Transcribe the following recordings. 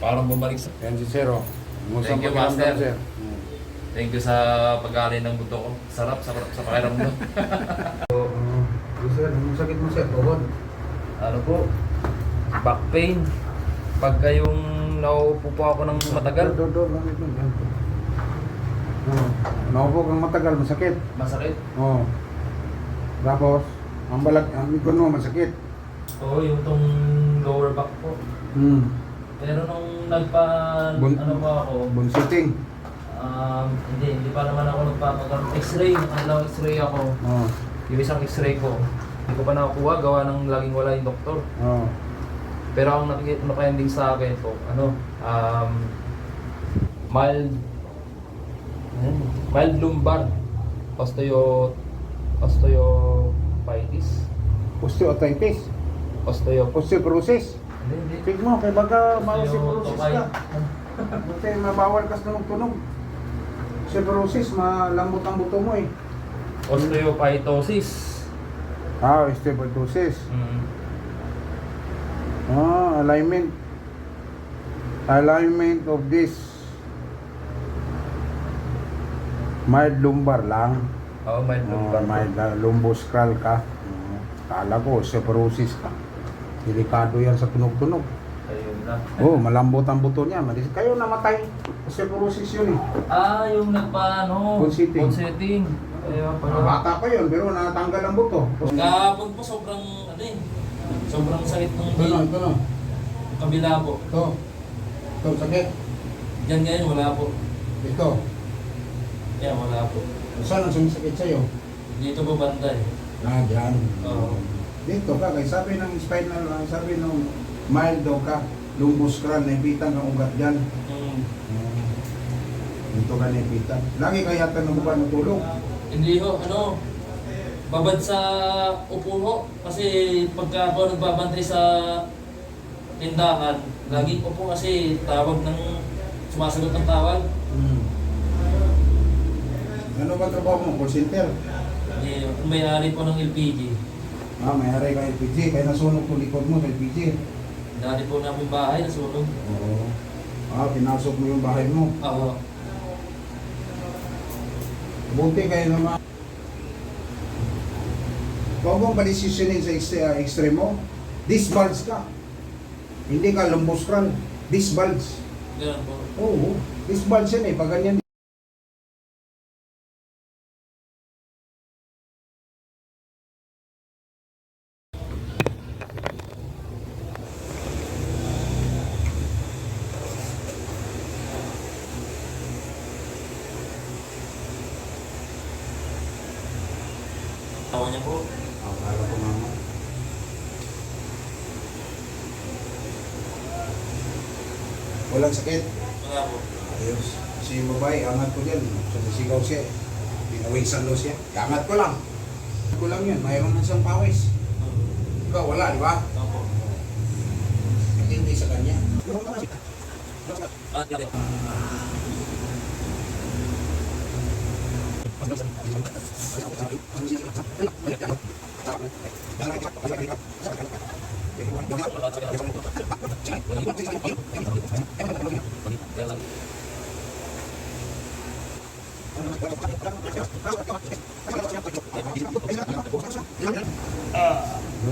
Parang bumalik sa... Yan si Zero. Thank you, Master. Thank you sa pag-alin ng buto ko. Sarap sa pakiramdam. Sir, anong sakit mo, sir? Tuhod. Ano po? Back pain. Pagka yung nauupo po ako ng matagal. Naupo kang matagal, masakit. Masakit. Oo. Tapos, ang balat, ang likod mo, masakit. Oo, yung tong lower back po. Pero nung ano pa ako, Bunsiting. hindi pa naman ako x-ray, nakalaw x-ray ako. Oo. Yung isang x-ray ko, hindi ko pa nakakuha, gawa ng laging wala yung doktor. Oo. Pero ang naka-ending sa akin po, mild lumbar osteoarthritis. Osteoarthritis. Osteoporosis. Hindi. Tig mo, kay baga ma-osteoporosis ka. Kasi mabawal kas tunog-tunog. Osteoporosis, malambot ang buto mo eh. Osteophytosis. Osteoporosis. Alignment of this mild lumbar lang. Mild lumbar. Mild lumbosacral ka. Kala ko osteoporosis ka. Delikado yan sa tunog-tunog. Ayun na. Malambot ang buto niya. Kayo namatay. Osteoporosis yun eh. Yung Consetting. Ayun pala. Bata pa yun, pero natanggal ang buto. Kahapon po sobrang sobrang sakit ng Ito no. kabila po. Ito, sakit. Diyan ngayon wala po. Ito. Yan wala po. Saan ang sumisakit sa'yo? Dito po banda eh. Dyan. Oo. Dito ka, kaya sabi ng spinal, sabi ng mild daw ka, lumbosacral, naipitan kang ugat dyan. Dito ka naipitan. Lagi ka yata nabuka ng tulog. Hindi ho, babad sa upo ho. Kasi pagka ako nagbabantay sa tindahan, laging upo kasi tawag ng sumasagot ng tawag. Ano ba trabaho mo? Call center? May-ari po ng LPG. May-ari ka LPG, kaya nasunog po likod mo sa LPG. Dati po namin bahay, nasunog. Oo. Pinasok mo yung bahay mo. Oo. Buti kayo naman. Huwag mong pa-decisionin sa extreme mo. Disbalance ka. Hindi ka lumbosacral. Disbalance. Ganun po. Oo. Disbalance yan eh. Pag ganyan. Tawa niya po. Akala ko mama. Walang sakit. Wala po. Ayos. Si babae, angat ko dyan. Sasigaw siya. Pinawisan daw siya. Angat ko lang. Angat ko lang yun. Mayroon na siyang pawis. Ikaw, wala, di ba? Opo. Hindi sa kanya. Doon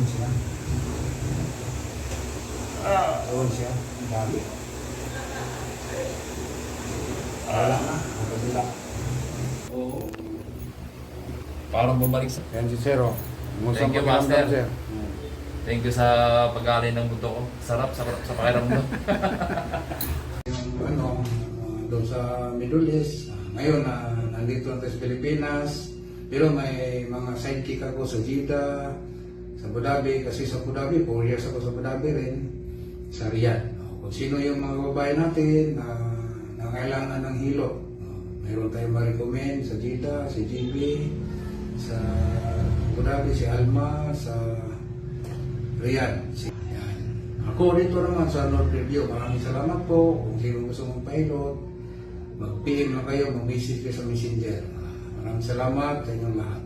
siya. Doon siya. Ang dami. Wala na. Ang kabila. Oo. Parang bumalik sa... Yan si Zero. Thank you, Master. Thank you sa pag-alin ng buto ko. Sarap sa pakiramdam. Yung doon sa Middle East. Ngayon, nandito na tayo sa Pilipinas. Pero may mga sidekick ako sa Jeddah, sa Abu Dhabi. Kasi sa Abu Dhabi, 4 years ako sa Abu Dhabi rin. Sa Riyadh. Kung sino yung mga babae natin na nangailangan ng hilo. Mayroon tayong ma-recommend sa Jeddah, si GB, sa Abu Dhabi, si Alma, sa Riyadh. Yan. Ako dito naman sa North Review. Maraming salamat po. Kung sino gusto mong pilot, mag-PM na kayo, mag-message kayo sa Messenger. Maraming salamat sa inyong lahat.